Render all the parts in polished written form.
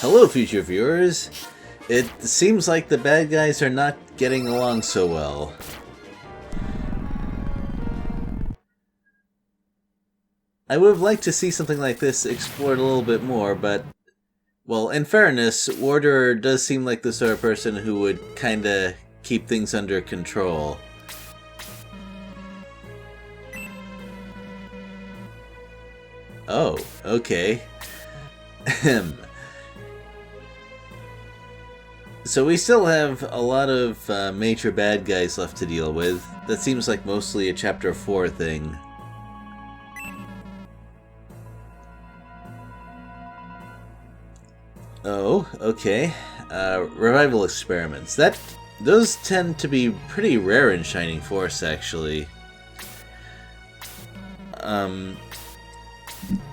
Hello, future viewers. It seems like the bad guys are not getting along so well. I would have liked to see something like this explored a little bit more, but, well, in fairness, Warder does seem like the sort of person who would kinda keep things under control. Oh, okay. So we still have a lot of major bad guys left to deal with. That seems like mostly a Chapter 4 thing. Oh, okay. Revival experiments. Those tend to be pretty rare in Shining Force, actually.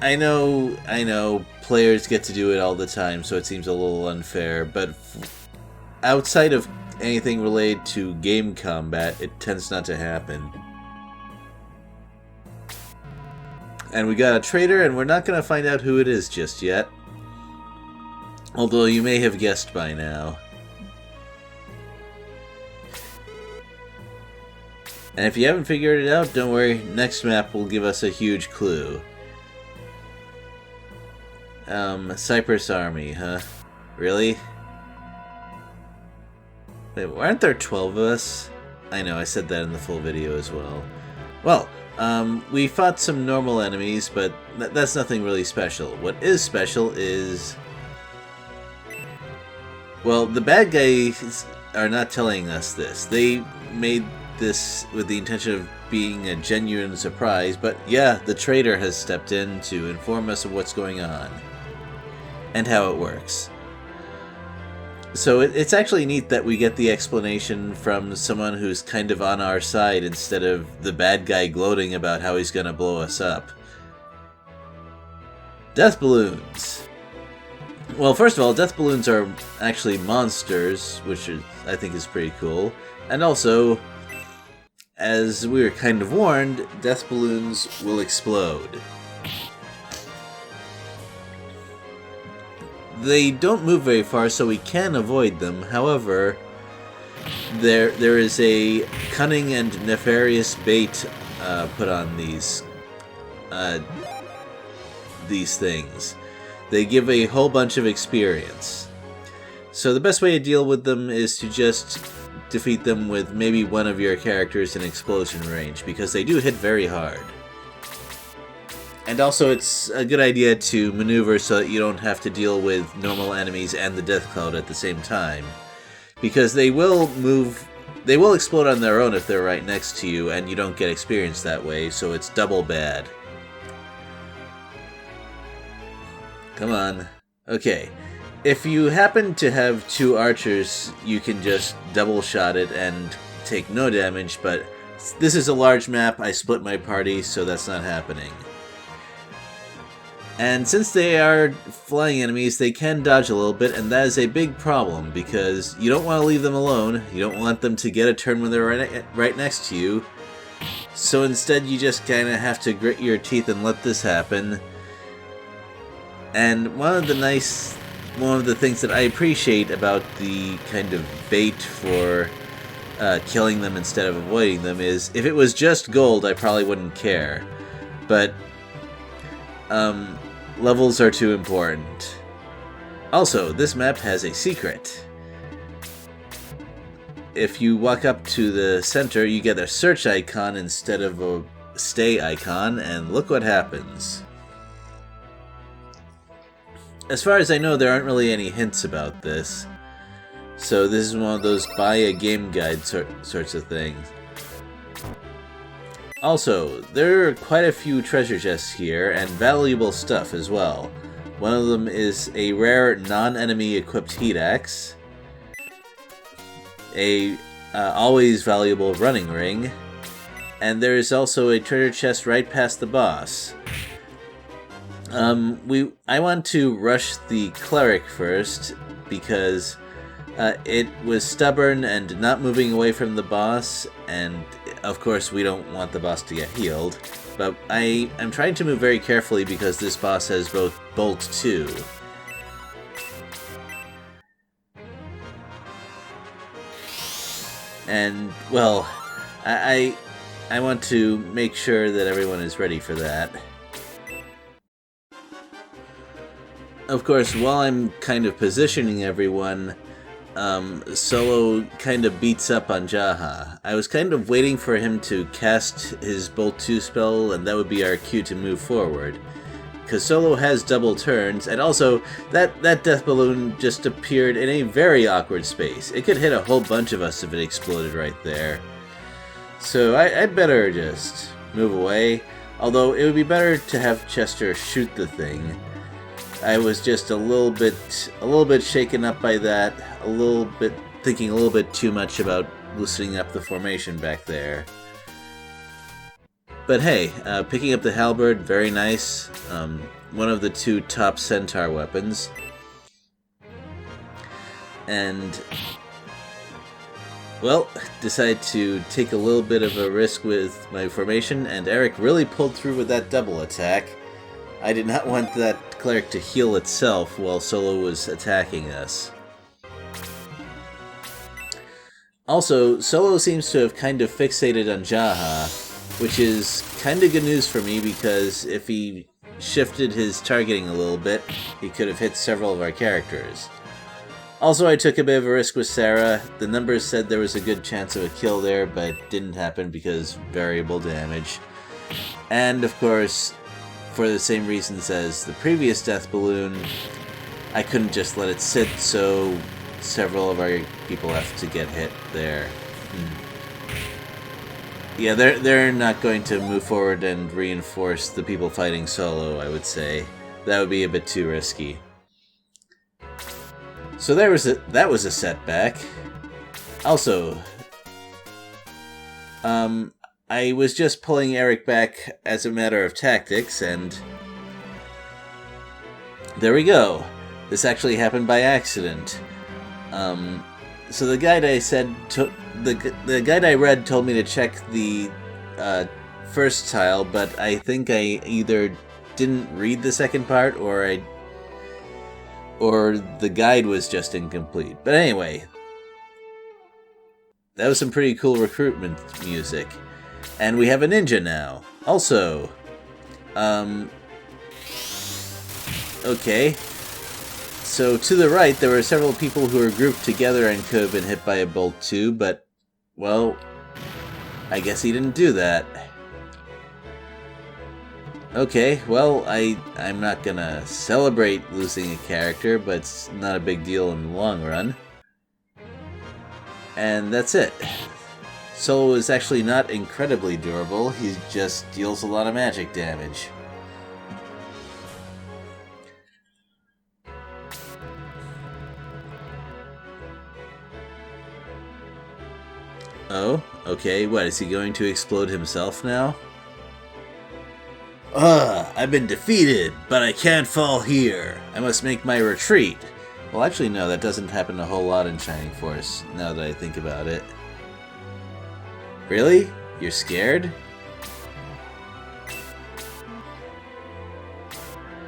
I know, players get to do it all the time, so it seems a little unfair, but outside of anything related to game combat, it tends not to happen. And we got a traitor, and we're not going to find out who it is just yet. Although you may have guessed by now. And if you haven't figured it out, don't worry, next map will give us a huge clue. Cypress Army, huh? Really? Wait, aren't there 12 of us? I know, I said that in the full video as well. Well, we fought some normal enemies, but that's nothing really special. What is special is... well, the bad guys are not telling us this. They made this with the intention of being a genuine surprise, but yeah, the traitor has stepped in to inform us of what's going on. And how it works. So it's actually neat that we get the explanation from someone who's kind of on our side instead of the bad guy gloating about how he's gonna blow us up. Death balloons. Well, first of all, death balloons are actually monsters, which I think is pretty cool. And also, as we were kind of warned, death balloons will explode. They don't move very far, so we can avoid them. However, there is a cunning and nefarious bait put on these things. They give a whole bunch of experience. So the best way to deal with them is to just defeat them with maybe one of your characters in explosion range, because they do hit very hard. And also, it's a good idea to maneuver so that you don't have to deal with normal enemies and the death cloud at the same time. Because they will explode on their own if they're right next to you, and you don't get experience that way, so it's double bad. Come on. Okay. If you happen to have two archers, you can just double shot it and take no damage, but this is a large map, I split my party, so that's not happening. And since they are flying enemies, they can dodge a little bit, and that is a big problem, because you don't want to leave them alone, you don't want them to get a turn when they're right next to you, so instead you just kind of have to grit your teeth and let this happen. And one of the things that I appreciate about the kind of bait for killing them instead of avoiding them is, if it was just gold, I probably wouldn't care, but levels are too important. Also, this map has a secret. If you walk up to the center, you get a search icon instead of a stay icon, and look what happens. As far as I know, there aren't really any hints about this, so this is one of those buy a game guide sorts of things. Also, there are quite a few treasure chests here, and valuable stuff as well. One of them is a rare non-enemy equipped heat axe, a always valuable running ring, and there is also a treasure chest right past the boss. I want to rush the cleric first, because it was stubborn and not moving away from the boss, and of course we don't want the boss to get healed, but I'm trying to move very carefully because this boss has both Bolt 2. And, well, I want to make sure that everyone is ready for that. Of course, while I'm kind of positioning everyone, Solo kind of beats up on Jaha. I was kind of waiting for him to cast his Bolt 2 spell, and that would be our cue to move forward. Because Solo has double turns, and also, that death balloon just appeared in a very awkward space. It could hit a whole bunch of us if it exploded right there. So I'd better just move away, although it would be better to have Chester shoot the thing. I was just a little bit shaken up by that, thinking a little bit too much about loosening up the formation back there. But hey, picking up the halberd, very nice. One of the 2 top centaur weapons. And, well, decided to take a little bit of a risk with my formation, and Eric really pulled through with that double attack. I did not want that cleric to heal itself while Solo was attacking us. Also, Solo seems to have kind of fixated on Jaha, which is kind of good news for me because if he shifted his targeting a little bit, he could have hit several of our characters. Also, I took a bit of a risk with Sarah. The numbers said there was a good chance of a kill there, but it didn't happen because variable damage. And, of course, for the same reasons as the previous death balloon, I couldn't just let it sit, so several of our people have to get hit there. Yeah, they're not going to move forward and reinforce the people fighting Solo, I would say. That would be a bit too risky. So that was a setback. Also, I was just pulling Eric back as a matter of tactics, and there we go. This actually happened by accident. So the guide I said, the guide I read told me to check the first tile, but I think I either didn't read the second part or the guide was just incomplete. But anyway, that was some pretty cool recruitment music. And we have a ninja now. Also, okay. So to the right, there were several people who were grouped together and could have been hit by a Bolt 2, but, well, I guess he didn't do that. Okay, well, I'm not gonna celebrate losing a character, but it's not a big deal in the long run. And that's it. Solo is actually not incredibly durable, he just deals a lot of magic damage. Oh, okay, what, is he going to explode himself now? I've been defeated, but I can't fall here. I must make my retreat. Well, actually, no, that doesn't happen a whole lot in Shining Force, now that I think about it. Really? You're scared?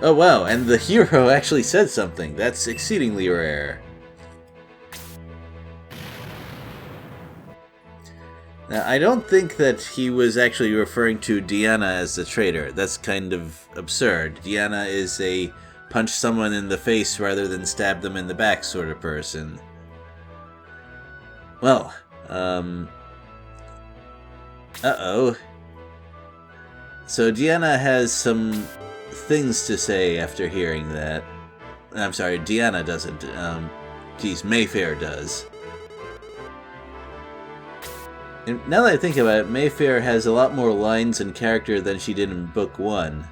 Oh wow, and the hero actually said something. That's exceedingly rare. Now, I don't think that he was actually referring to Deanna as the traitor. That's kind of absurd. Deanna is a punch someone in the face rather than stab them in the back sort of person. Well, uh-oh. So Deanna has some things to say after hearing that. I'm sorry, Deanna doesn't. Geez, Mayfair does. And now that I think about it, Mayfair has a lot more lines and character than she did in Book 1.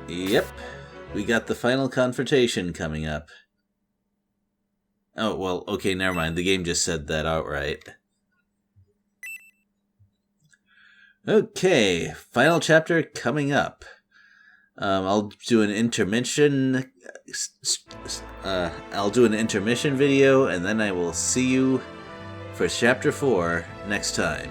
Yep, we got the final confrontation coming up. Oh, well, okay, never mind. The game just said that outright. Okay, final chapter coming up. I'll do an intermission. I'll do an intermission video, and then I will see you for Chapter 4 next time.